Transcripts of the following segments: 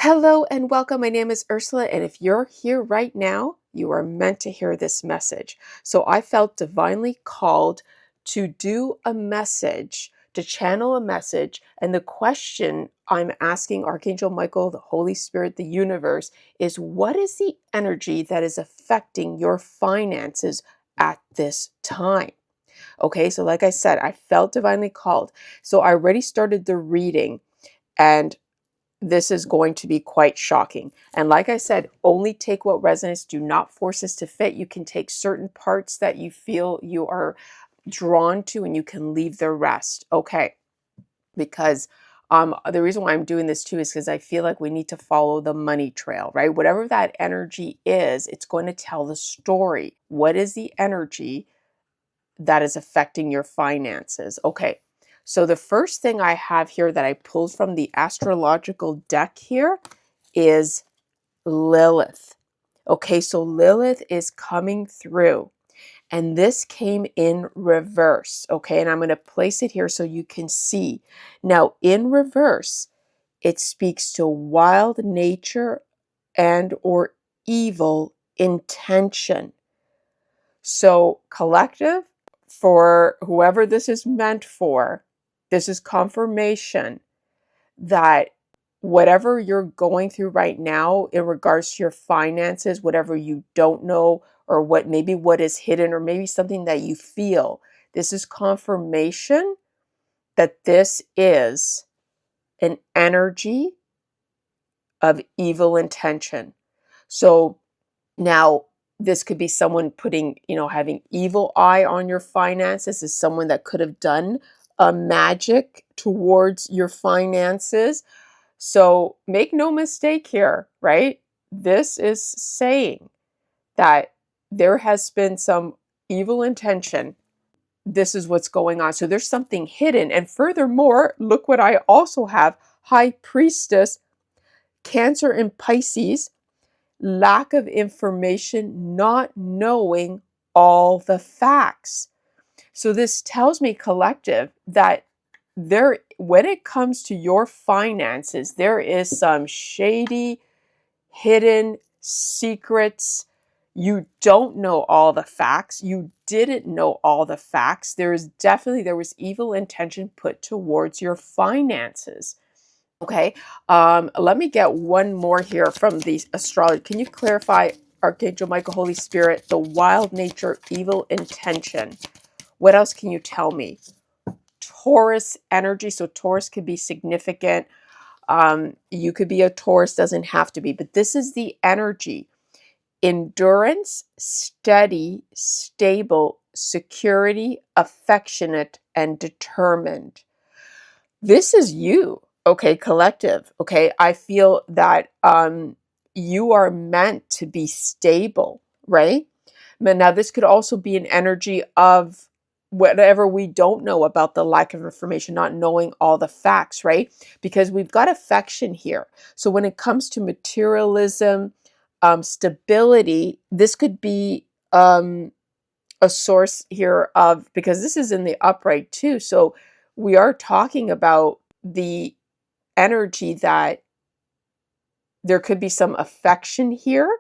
Hello and welcome. My name is Ursula, and if you're here right now, you are meant to hear this message. So I felt divinely called to do a message, to channel a message. And the question I'm asking Archangel Michael, the Holy Spirit, the universe, is what is the energy that is affecting your finances at this time? Okay, so like I said, I felt divinely called. So I already started the reading, and this is going to be quite shocking. And like I said, only take what resonates. Do not force this to fit. You can take certain parts that you feel you are drawn to and you can leave the rest. Okay. Because the reason why I'm doing this too is because I feel like we need to follow the money trail, right? Whatever that energy is, it's going to tell the story. What is the energy that is affecting your finances? Okay. So the first thing I have here that I pulled from the astrological deck here is Lilith. Okay, so Lilith is coming through, and this came in reverse. Okay, and I'm going to place it here so you can see. Now, in reverse, it speaks to wild nature and or evil intention. So, collective, for whoever this is meant for, this is confirmation that whatever you're going through right now in regards to your finances, whatever you don't know, or what is hidden, or maybe something that you feel, this is confirmation that this is an energy of evil intention. So now this could be someone putting, having evil eye on your finances. This is someone that could have done a magic towards your finances. So make no mistake here, right? This is saying that there has been some evil intention. This is what's going on. So there's something hidden. And furthermore, look what I also have. High Priestess, Cancer and Pisces, lack of information, not knowing all the facts. So this tells me, collective, that when it comes to your finances, there is some shady, hidden secrets. You don't know all the facts. You didn't know all the facts. There was evil intention put towards your finances. Okay. Let me get one more here from the astrology. Can you clarify, Archangel Michael, Holy Spirit, the wild nature, evil intention? What else can you tell me? Taurus energy. So Taurus could be significant. You could be a Taurus, doesn't have to be, but this is the energy. Endurance, steady, stable, security, affectionate, and determined. This is you, okay, collective. Okay, I feel that you are meant to be stable, right? But now this could also be an energy of whatever we don't know about the lack of information, not knowing all the facts, right? Because we've got affection here. So when it comes to materialism, stability, this could be a source here of, because this is in the upright too. So we are talking about the energy that there could be some affection here.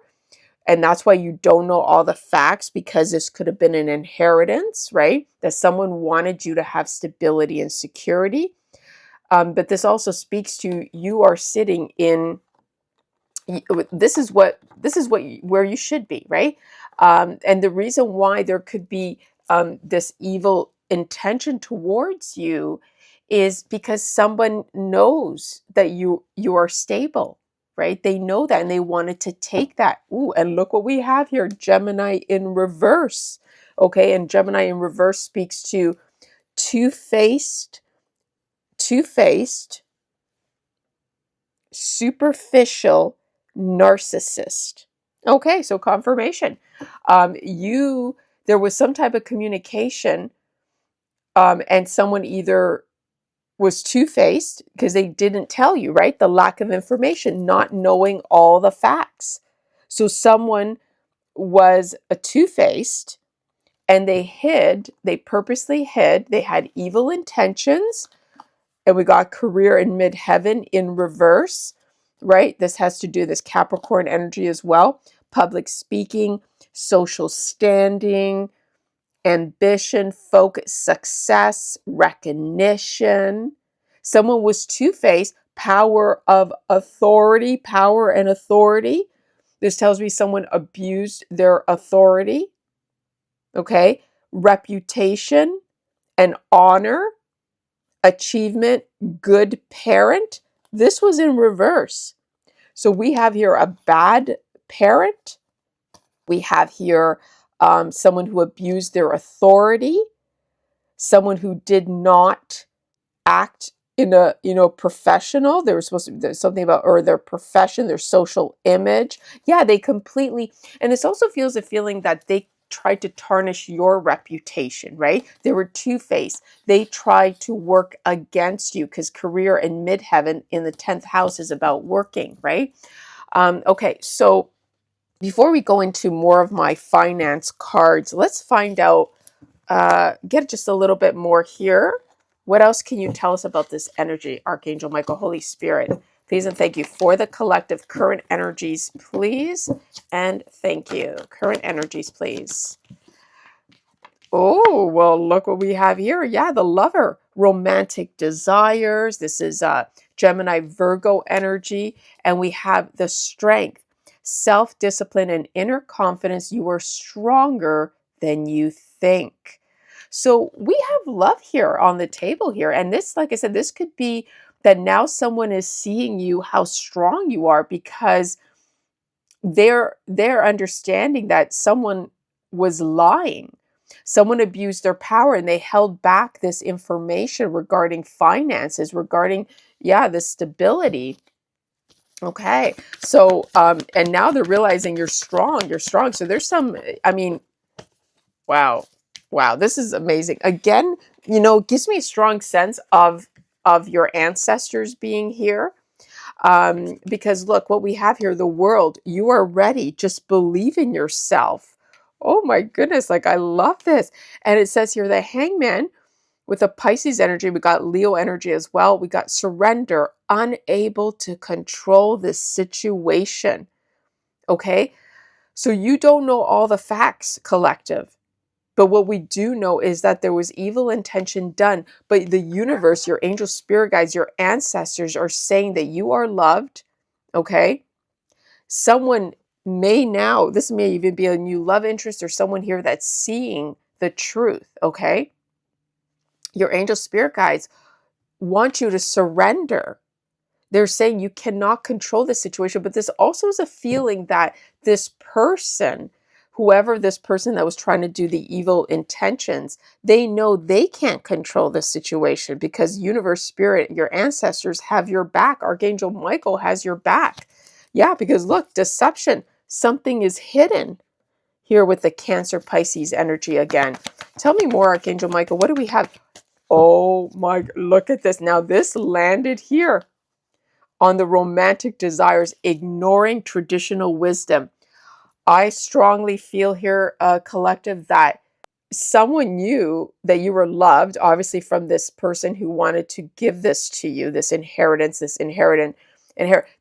And that's why you don't know all the facts, because this could have been an inheritance, right? That someone wanted you to have stability and security. But this also speaks to you are sitting in, where you should be, right? And the reason why there could be this evil intention towards you is because someone knows that you are stable, right? They know that, and they wanted to take that. Ooh, and look what we have here, Gemini in reverse. Okay, and Gemini in reverse speaks to two-faced, superficial narcissist. Okay, so confirmation. There was some type of communication, and someone either was two-faced because they didn't tell you, right? The lack of information, not knowing all the facts. So someone was a two-faced, and they purposely hid, they had evil intentions, and we got career in midheaven in reverse. right? This has to do this Capricorn energy as well. Public speaking, social standing, ambition, focus, success, recognition. Someone was two-faced, power of authority, power and authority. This tells me someone abused their authority. Okay. Reputation and honor, achievement, good parent. This was in reverse. So we have here a bad parent. We have here someone who abused their authority, someone who did not act in a professional. There was supposed to be there's something about or their profession, their social image. Yeah, they completely. And this also feels a feeling that they tried to tarnish your reputation, right? They were two-faced. They tried to work against you because career in midheaven in the 10th house is about working, right? Okay, so before we go into more of my finance cards, let's find out, get just a little bit more here. What else can you tell us about this energy, Archangel Michael, Holy Spirit? Please and thank you for the collective current energies, please. And thank you. Current energies, please. Oh, well, look what we have here. Yeah, the lover, romantic desires. This is Gemini Virgo energy. And we have the strength, self-discipline, and inner confidence. You are stronger than you think. So we have love here on the table here. And this, like I said, this could be that now someone is seeing you how strong you are because they're understanding that someone was lying. Someone abused their power and they held back this information regarding finances, regarding, yeah, the stability. Okay. So, and now they're realizing you're strong. You're strong. So there's some, I mean, wow. Wow. This is amazing. Again, it gives me a strong sense of your ancestors being here. Because look, what we have here, the world, you are ready. Just believe in yourself. Oh my goodness. Like, I love this. And it says here, the hangman with a Pisces energy, we got Leo energy as well. We got surrender, unable to control this situation. Okay. So you don't know all the facts, collective. But what we do know is that there was evil intention done. But the universe, your angel spirit guides, your ancestors are saying that you are loved. Okay. Someone may now, this may even be a new love interest or someone here that's seeing the truth. Okay. Your angel spirit guides want you to surrender. They're saying you cannot control the situation, but this also is a feeling that this person, whoever this person that was trying to do the evil intentions, they know they can't control the situation because universe, spirit, your ancestors have your back. Archangel Michael has your back. Yeah, because look, deception, something is hidden here with the Cancer Pisces energy again. Tell me more, Archangel Michael. What do we have? Oh my, look at this. Now this landed here on the romantic desires, ignoring traditional wisdom. I strongly feel here, collective, that someone knew that you were loved, obviously from this person who wanted to give this to you, this inheritance,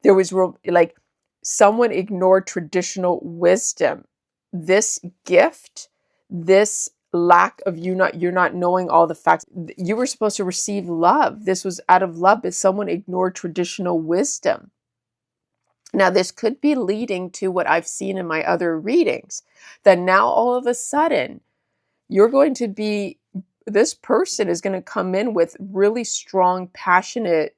there was like someone ignored traditional wisdom. This gift, this lack of you're not knowing all the facts. You were supposed to receive love. This was out of love, but someone ignored traditional wisdom. Now, this could be leading to what I've seen in my other readings, that now all of a sudden you're going to be, this person is going to come in with really strong, passionate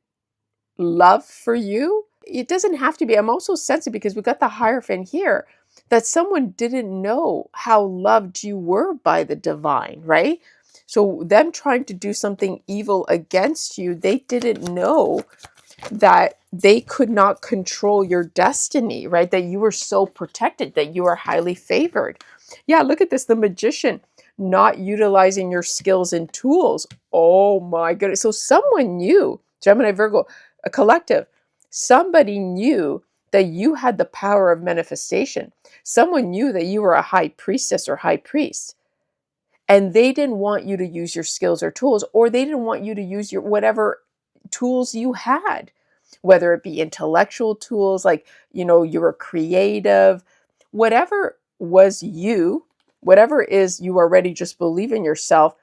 love for you. It doesn't have to be. I'm also sensitive because we got the Hierophant here, that someone didn't know how loved you were by the divine, right? So them trying to do something evil against you, they didn't know that they could not control your destiny, right? That you were so protected, that you are highly favored. Yeah, look at this, the Magician, not utilizing your skills and tools. Oh my goodness. So someone knew, Gemini, Virgo, a collective, somebody knew that you had the power of manifestation. Someone knew that you were a high priestess or high priest. And they didn't want you to use your skills or tools, or they didn't want you to use your whatever tools you had. whether it be intellectual tools, like, you were creative, whatever was you, whatever is you already just believe in yourself,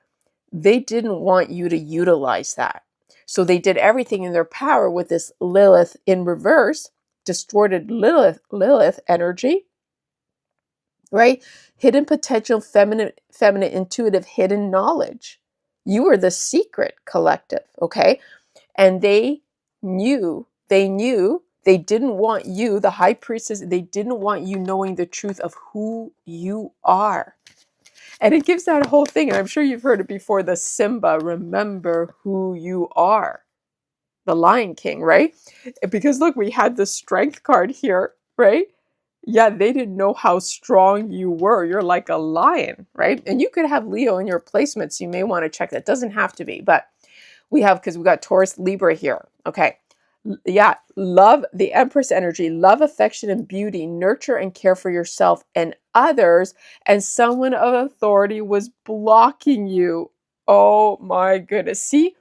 they didn't want you to utilize that. So they did everything in their power with this Lilith in reverse, distorted Lilith energy, right? Hidden potential, feminine, intuitive, hidden knowledge. You were the secret collective, okay? And they didn't want you, the high priestess, they didn't want you knowing the truth of who you are. And it gives that whole thing, and I'm sure you've heard it before, the Simba, remember who you are. The Lion King, right? Because look, we had the strength card here, right? Yeah, they didn't know how strong you were. You're like a lion, right? And you could have Leo in your placements. You may want to check that. Doesn't have to be, but because we got Taurus, Libra here. Okay. Yeah, love, the Empress energy, love, affection, and beauty, nurture and care for yourself and others, and someone of authority was blocking you. Oh my goodness. See,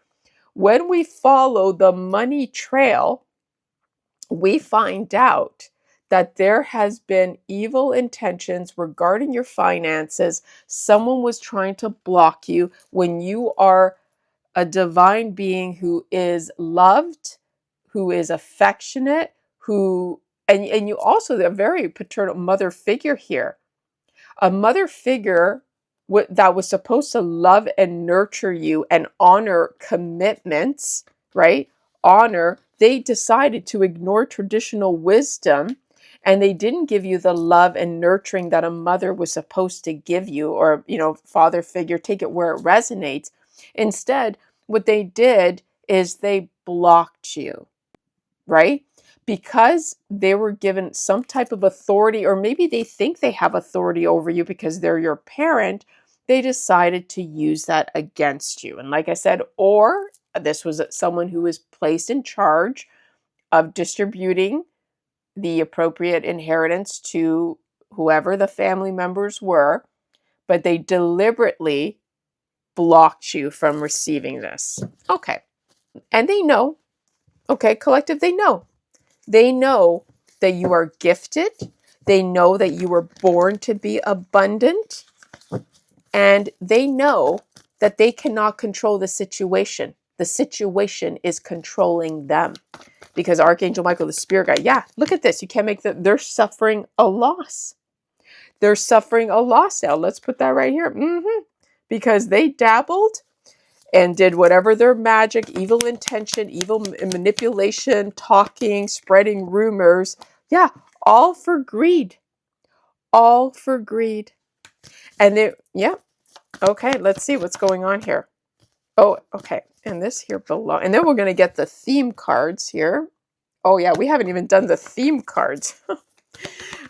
when we follow the money trail, we find out that there has been evil intentions regarding your finances. Someone was trying to block you when you are a divine being who is loved, who is affectionate, and you also, a very paternal mother figure here. A mother figure that was supposed to love and nurture you and honor commitments, right? Honor, they decided to ignore traditional wisdom, and they didn't give you the love and nurturing that a mother was supposed to give you, or, father figure, take it where it resonates. Instead, what they did is they blocked you, right? Because they were given some type of authority, or maybe they think they have authority over you because they're your parent, they decided to use that against you. And like I said, or this was someone who was placed in charge of distributing the appropriate inheritance to whoever the family members were, but they deliberately blocked you from receiving this. Okay. And they know, okay, collective, they know. They know that you are gifted. They know that you were born to be abundant. And they know that they cannot control the situation. The situation is controlling them. Because Archangel Michael, the spirit guide, yeah, look at this. You can't make they're suffering a loss. They're suffering a loss now. Let's put that right here. Because they dabbled and did whatever their magic, evil intention, evil manipulation, talking, spreading rumors. Yeah, all for greed. All for greed. And yeah, okay, let's see what's going on here. Oh, okay. And this here below. And then we're going to get the theme cards here. Oh, yeah, we haven't even done the theme cards.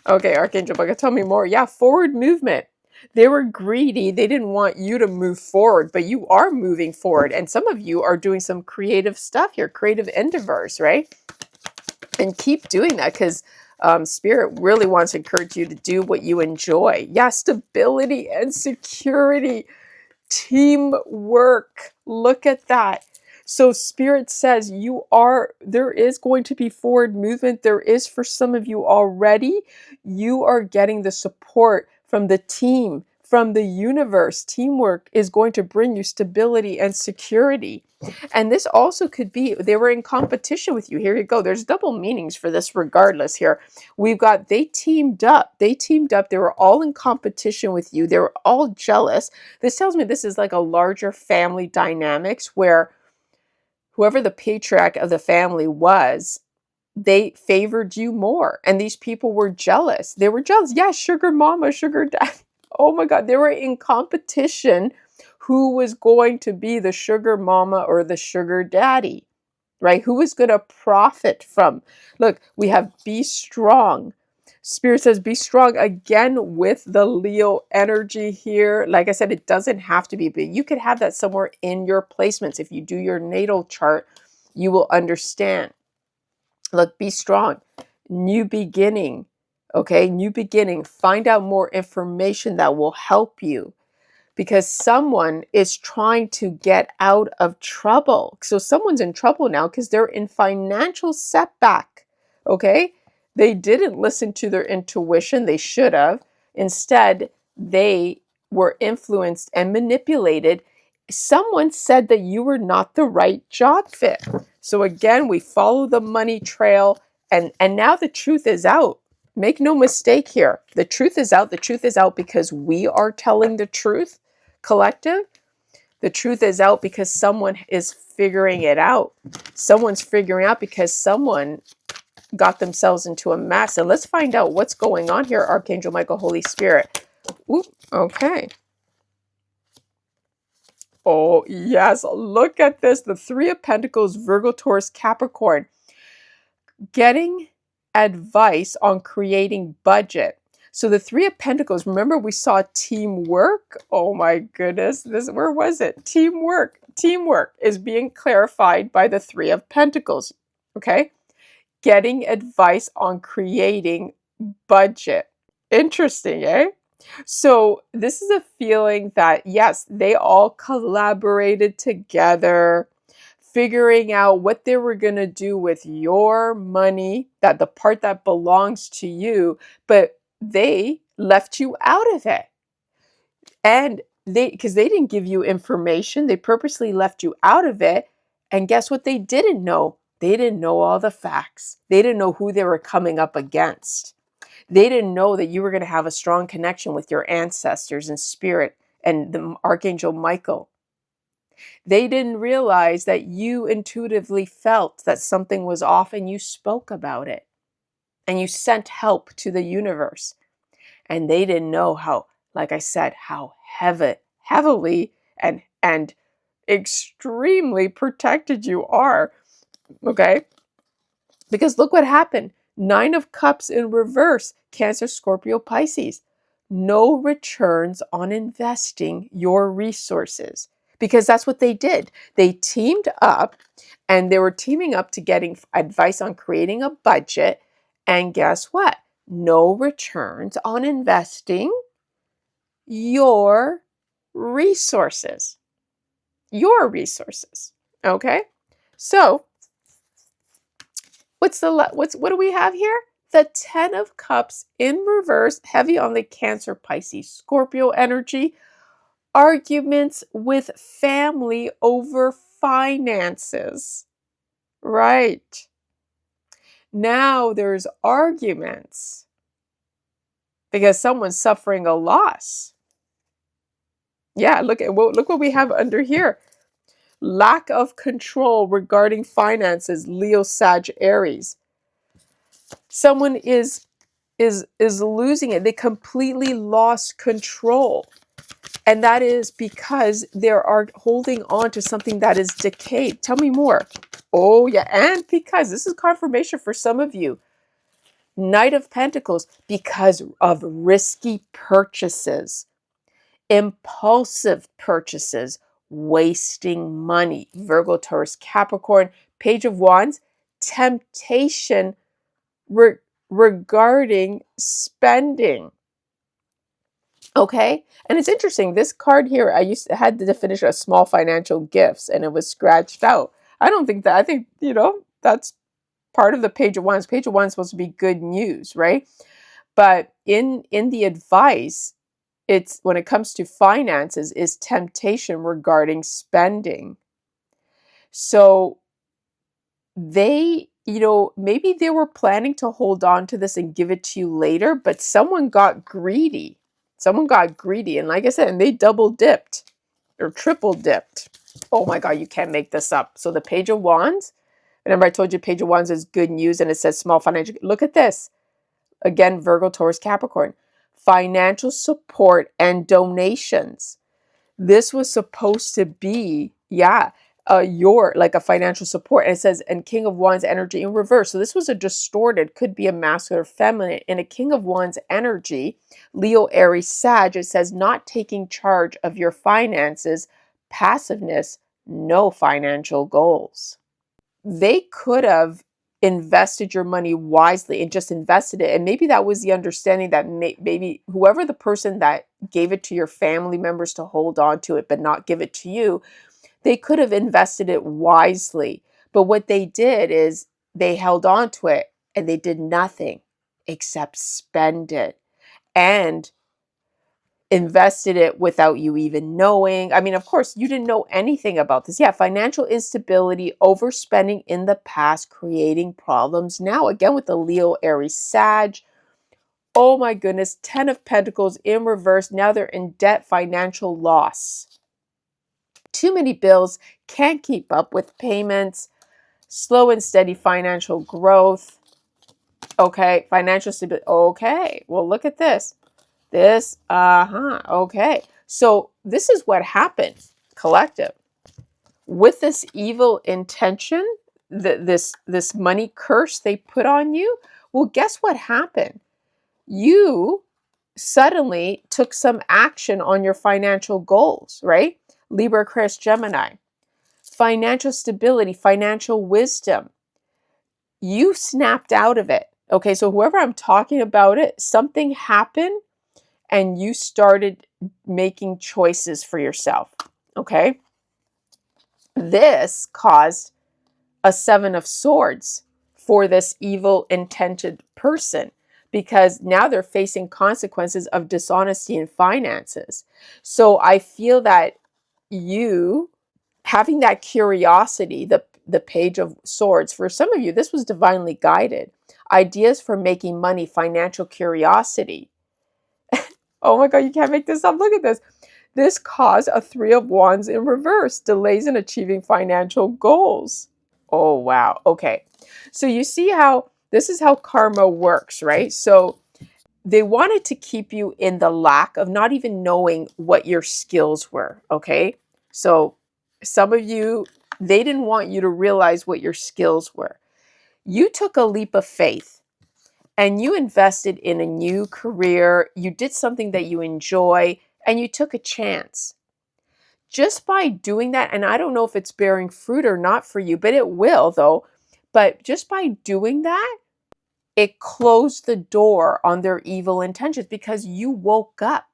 Okay, Archangel Bugga, tell me more. Yeah, forward movement. They were greedy. They didn't want you to move forward, but you are moving forward. And some of you are doing some creative stuff here, creative endeavors, right? And keep doing that, because Spirit really wants to encourage you to do what you enjoy. Yeah, stability and security. Teamwork. Look at that. So Spirit says there is going to be forward movement. There is for some of you already. You are getting the support from the team, from the universe. Teamwork is going to bring you stability and security. And this also could be, they were in competition with you. Here you go. There's double meanings for this regardless here. We've got, they teamed up. They teamed up. They were all in competition with you. They were all jealous. This tells me this is like a larger family dynamics where whoever the patriarch of the family was, they favored you more. And these people were jealous. They were jealous. Yeah, sugar mama, sugar dad. Oh my God. They were in competition who was going to be the sugar mama or the sugar daddy, right? Who was going to profit from. Look, we have be strong. Spirit says be strong again with the Leo energy here. Like I said, it doesn't have to be, but you could have that somewhere in your placements. If you do your natal chart, you will understand. Look, be strong. New beginning. Okay, new beginning. Find out more information that will help you. because someone is trying to get out of trouble. So someone's in trouble now because they're in financial setback. Okay? They didn't listen to their intuition. They should have. Instead, they were influenced and manipulated. Someone said that you were not the right job fit. So again, we follow the money trail, and now the truth is out. Make no mistake here. The truth is out. The truth is out because we are telling the truth, collective. The truth is out because someone is figuring it out. Someone's figuring out because someone got themselves into a mess. And let's find out what's going on here, Archangel Michael, Holy Spirit. Ooh, okay. Oh, yes. Look at this. The Three of Pentacles, Virgo, Taurus, Capricorn. Getting advice on creating budget. So the Three of Pentacles, remember we saw teamwork? Oh my goodness. Where was it? Teamwork. Teamwork is being clarified by the Three of Pentacles. Okay? Getting advice on creating budget. Interesting, eh? So this is a feeling that, yes, they all collaborated together, figuring out what they were going to do with your money, that the part that belongs to you, but they left you out of it. And because they didn't give you information, they purposely left you out of it. And guess what they didn't know? They didn't know all the facts. They didn't know who they were coming up against. They didn't know that you were going to have a strong connection with your ancestors and spirit and the Archangel Michael. They didn't realize that you intuitively felt that something was off and you spoke about it. And you sent help to the universe. And they didn't know how, like I said, how heavily and extremely protected you are. Okay? Because look what happened. 9 of Cups in reverse, Cancer, Scorpio, Pisces. No returns on investing your resources. Because that's what they did. They teamed up, and they were teaming up to getting advice on creating a budget. And guess what? No returns on investing your resources. Your resources. Okay? So, what do we have here? The 10 of Cups in reverse, heavy on the Cancer, Pisces, Scorpio energy. Arguments with family over finances. Right. Now there's arguments because someone's suffering a loss. Yeah, look what we have under here. Lack of control regarding finances, Leo, Sag, Aries. Someone is losing it. They completely lost control. And that is because they are holding on to something that is decayed. Tell me more. Oh, yeah. And because this is confirmation for some of you. Knight of Pentacles, because of risky purchases, impulsive purchases, wasting money. Virgo, Taurus, Capricorn, Page of Wands, temptation regarding spending. Okay, and it's interesting. This card here, I had the definition of small financial gifts, and it was scratched out. I think that's part of the Page of Wands. Page of Wands is supposed to be good news, right? But in the advice, it's when it comes to finances, is temptation regarding spending. So they, maybe they were planning to hold on to this and give it to you later, but someone got greedy. Someone got greedy. And like I said, and they double dipped or triple dipped. Oh my God, you can't make this up. So the Page of Wands, remember I told you Page of Wands is good news and it says small financial. Look at this. Again, Virgo, Taurus, Capricorn. Financial support and donations. This was supposed to be, your like a financial support. And it says, and King of Wands energy in reverse. So this was a distorted, could be a masculine or feminine. In a King of Wands energy, Leo, Aries, Sag, it says not taking charge of your finances, passiveness, no financial goals. They could have invested your money wisely and just invested it. And maybe that was the understanding that maybe whoever the person that gave it to your family members to hold on to it, but not give it to you, they could have invested it wisely. But what they did is they held on to it and they did nothing except spend it and invested it without you even knowing. I mean, of course, you didn't know anything about this. Yeah, financial instability, overspending in the past, creating problems now. Again, with the Leo, Aries, Sag. Oh my goodness, 10 of Pentacles in reverse. Now they're in debt, financial loss. Too many bills, can't keep up with payments, slow and steady financial growth. Okay, financial stability. Okay, well, look at this. Okay. So this is what happened, collective. With this evil intention, this money curse they put on you, well, guess what happened? You suddenly took some action on your financial goals, right? Libra, Aquarius, Gemini. Financial stability, financial wisdom. You snapped out of it. Okay, so whoever I'm talking about it, something happened and you started making choices for yourself. Okay, this caused a 7 of Swords for this evil intended person, because now they're facing consequences of dishonesty in finances. So I feel that you having that curiosity, the Page of Swords, for some of you, this was divinely guided. Ideas for making money, financial curiosity. Oh my God, you can't make this up. Look at this. This caused a 3 of Wands in reverse, delays in achieving financial goals. Oh, wow. Okay. So you see how this is how karma works, right? So they wanted to keep you in the lack of not even knowing what your skills were. Okay. So some of you, they didn't want you to realize what your skills were. You took a leap of faith and you invested in a new career. You did something that you enjoy and you took a chance. Just by doing that, and I don't know if it's bearing fruit or not for you, but it will though. But just by doing that, it closed the door on their evil intentions because you woke up.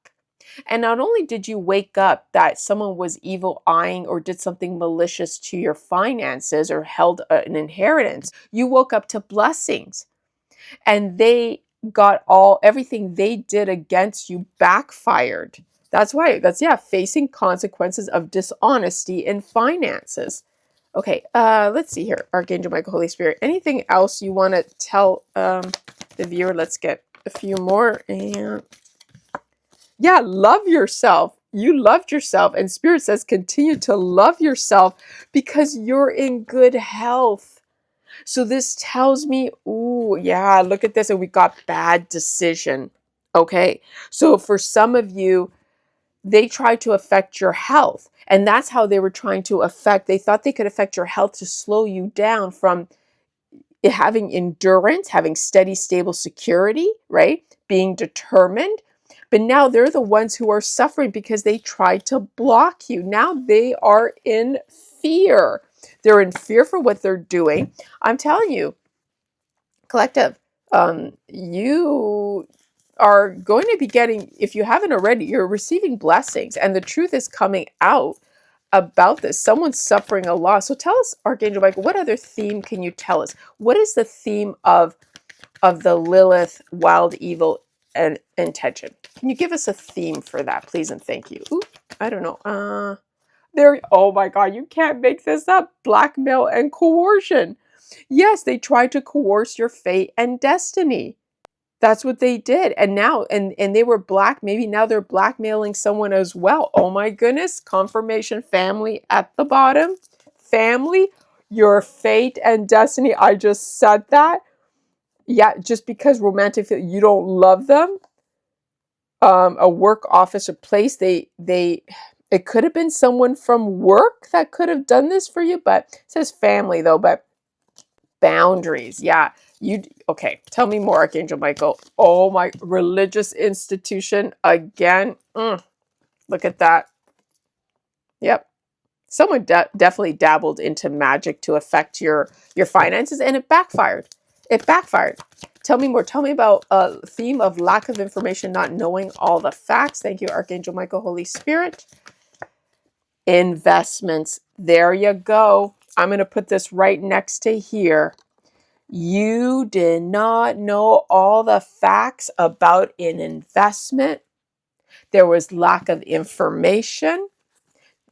And not only did you wake up that someone was evil eyeing or did something malicious to your finances or held an inheritance, you woke up to blessings. And they got everything they did against you backfired. That's why, facing consequences of dishonesty in finances. Okay, let's see here. Archangel Michael, Holy Spirit. Anything else you want to tell the viewer? Let's get a few more. And yeah, love yourself. You loved yourself. And Spirit says continue to love yourself because you're in good health. So this tells me, ooh, yeah, look at this. And we got bad decision. Okay. So for some of you, they tried to affect your health. And that's how they were trying to they thought they could affect your health to slow you down from having endurance, having steady, stable security, right? Being determined. But now they're the ones who are suffering because they tried to block you. Now they are in fear. They're in fear for what they're doing. I'm telling you, collective, you are going to be getting, if you haven't already, you're receiving blessings and the truth is coming out about this. Someone's suffering a loss. So tell us, Archangel Michael, what other theme can you tell us? What is the theme of the Lilith wild evil and intention? Can you give us a theme for that, please and thank you? Ooh, I don't know. Oh my God, you can't make this up. Blackmail and coercion. Yes, they tried to coerce your fate and destiny. That's what they did. And now, and they were maybe now they're blackmailing someone as well. Oh my goodness. Confirmation, family at the bottom. Family, your fate and destiny. I just said that. Yeah, just because romantic, you don't love them. A work office or place, it could have been someone from work that could have done this for you, but it says family though, but boundaries. Yeah. Okay. Tell me more, Archangel Michael. Oh my, religious institution again. Look at that. Yep. Someone definitely dabbled into magic to affect your finances, and it backfired. It backfired. Tell me more. Tell me about a theme of lack of information, not knowing all the facts. Thank you, Archangel Michael, Holy Spirit. Investments. There you go. I'm going to put this right next to here. You did not know all the facts about an investment. There was lack of information.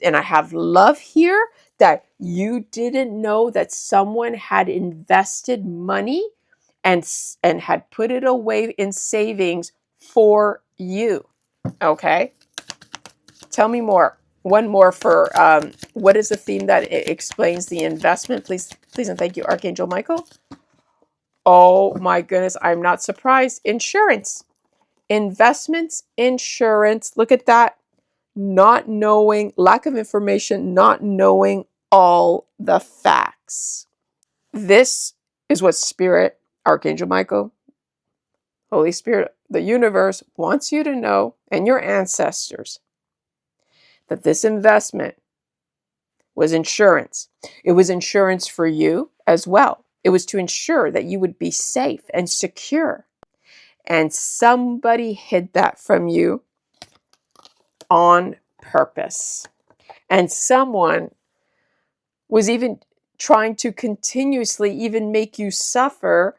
And I have love here that you didn't know that someone had invested money and had put it away in savings for you. Okay. Tell me more. One more for what is the theme that explains the investment? Please, please, and thank you, Archangel Michael. Oh my goodness, I'm not surprised. Insurance, investments, insurance. Look at that. Not knowing, lack of information, not knowing all the facts. This is what Spirit, Archangel Michael, Holy Spirit, the universe wants you to know, and your ancestors, that this investment was insurance. It was insurance for you as well. It was to ensure that you would be safe and secure. And somebody hid that from you on purpose. And someone was even trying to continuously even make you suffer,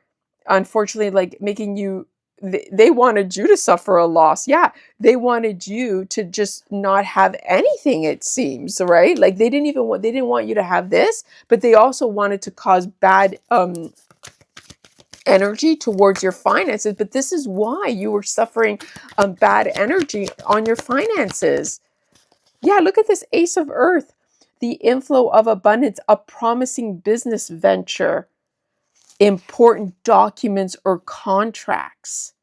unfortunately, like making you, they wanted you to suffer a loss. Yeah, they wanted you to just not have anything, it seems, right? Like they didn't want you to have this, but they also wanted to cause bad energy towards your finances. But this is why you were suffering bad energy on your finances. Yeah, look at this Ace of Earth. The inflow of abundance, a promising business venture, important documents or contracts.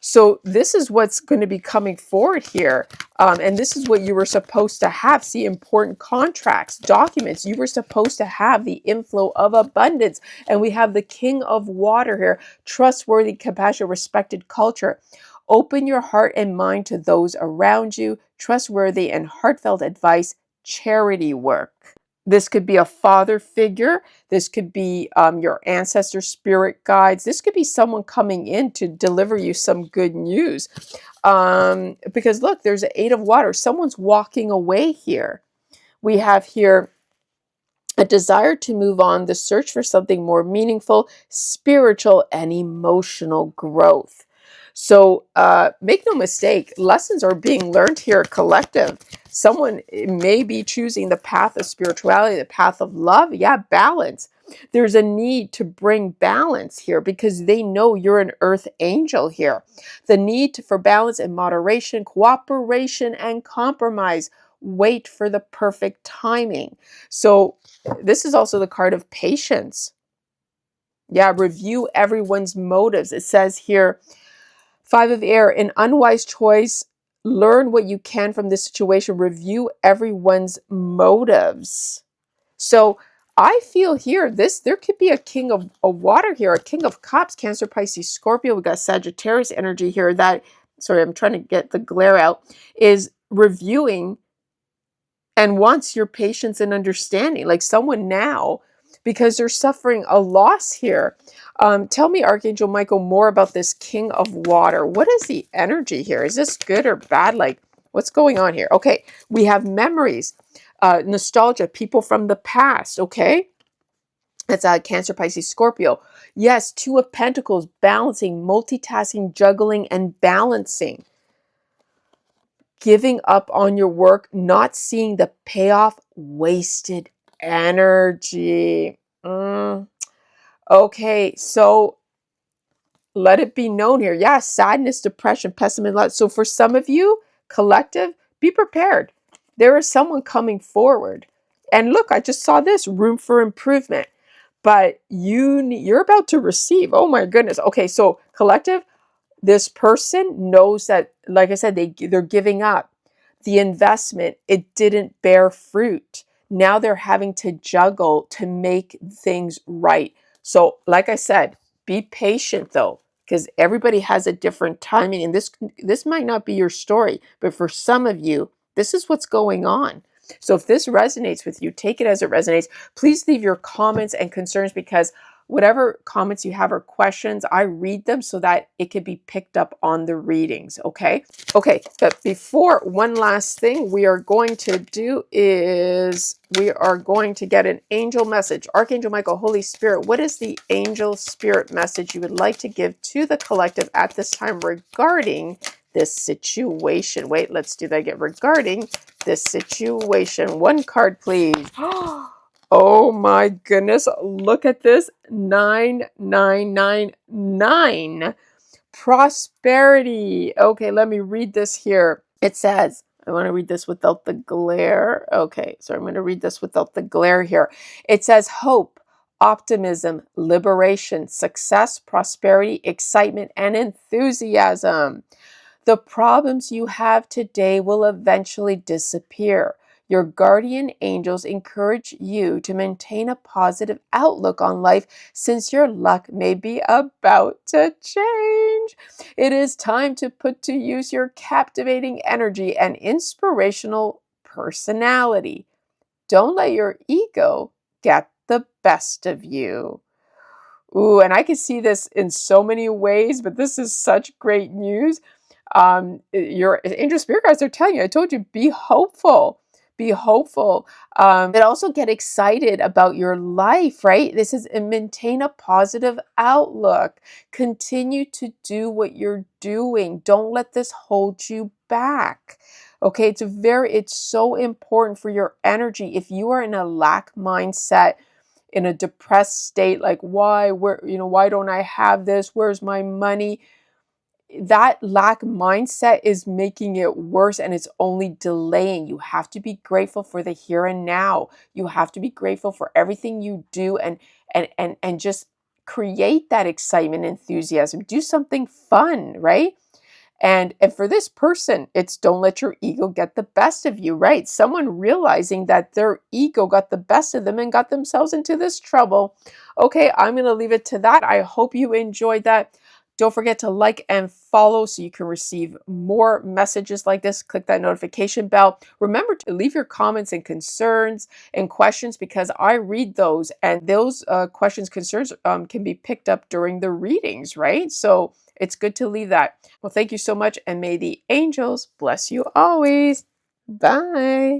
So this is what's going to be coming forward here. And this is what you were supposed to have. See, important contracts, documents. You were supposed to have the inflow of abundance. And we have the King of Water here. Trustworthy, compassionate, respected culture. Open your heart and mind to those around you. Trustworthy and heartfelt advice. Charity work. This could be a father figure. This could be your ancestor spirit guides. This could be someone coming in to deliver you some good news. Because look, there's an Eight of Water. Someone's walking away here. We have here a desire to move on, the search for something more meaningful, spiritual, and emotional growth. So make no mistake, lessons are being learned here, collective. Someone may be choosing the path of spirituality, the path of love. Yeah, balance. There's a need to bring balance here because they know you're an earth angel here. The need for balance and moderation, cooperation and compromise. Wait for the perfect timing. So this is also the card of patience. Yeah, review everyone's motives. It says here, Five of Air, an unwise choice. Learn what you can from this situation. Review everyone's motives. So I feel here, there could be a King of Water here, a King of Cups, Cancer, Pisces, Scorpio. We got Sagittarius energy here that, sorry, I'm trying to get the glare out, is reviewing and wants your patience and understanding, like someone now, because they're suffering a loss here. Tell me, Archangel Michael, more about this King of Water. What is the energy here? Is this good or bad? Like, what's going on here? Okay, we have memories, nostalgia, people from the past, okay? That's Cancer, Pisces, Scorpio. Yes, Two of Pentacles, balancing, multitasking, juggling, and balancing. Giving up on your work, not seeing the payoff, wasted energy. Okay, so let it be known here. Yeah, sadness, depression, pessimism. So for some of you, collective, be prepared. There is someone coming forward. And look, I just saw this, room for improvement. But you're about to receive. Oh my goodness. Okay, so collective, this person knows that, like I said, they're giving up. The investment, it didn't bear fruit. Now they're having to juggle to make things right. So, like I said, be patient though, because everybody has a different timing. And this might not be your story, but for some of you, this is what's going on. So if this resonates with you, take it as it resonates. Please leave your comments and concerns, because whatever comments you have or questions, I read them so that it can be picked up on the readings. Okay. Okay. But before, one last thing we are going to do is we are going to get an angel message. Archangel Michael, Holy Spirit, what is the angel spirit message you would like to give to the collective at this time regarding this situation? Wait, let's do that again. Regarding this situation. One card, please. Oh my goodness. Look at this. 9999. Prosperity. Okay, let me read this here. It says, I want to read this without the glare. Okay, so I'm going to read this without the glare here. It says hope, optimism, liberation, success, prosperity, excitement, and enthusiasm. The problems you have today will eventually disappear. Your guardian angels encourage you to maintain a positive outlook on life, since your luck may be about to change. It is time to put to use your captivating energy and inspirational personality. Don't let your ego get the best of you. Ooh, and I can see this in so many ways, but this is such great news. Your angel spirit guides are telling you, I told you, be hopeful. Be hopeful. And also get excited about your life, right? This is maintain a positive outlook. Continue to do what you're doing. Don't let this hold you back. Okay, it's so important for your energy. If you are in a lack mindset, in a depressed state, like why don't I have this? Where's my money? That lack mindset is making it worse, and it's only delaying. You have to be grateful for the here and now. You have to be grateful for everything you do, and just create that excitement, enthusiasm. Do something fun, right? And for this person, it's don't let your ego get the best of you, right? Someone realizing that their ego got the best of them and got themselves into this trouble. Okay, I'm going to leave it to that. I hope you enjoyed that. Don't forget to like and follow so you can receive more messages like this. Click that notification bell. Remember to leave your comments and concerns and questions, because I read those, and those questions, concerns can be picked up during the readings, right? So it's good to leave that. Well, thank you so much, and may the angels bless you always. Bye.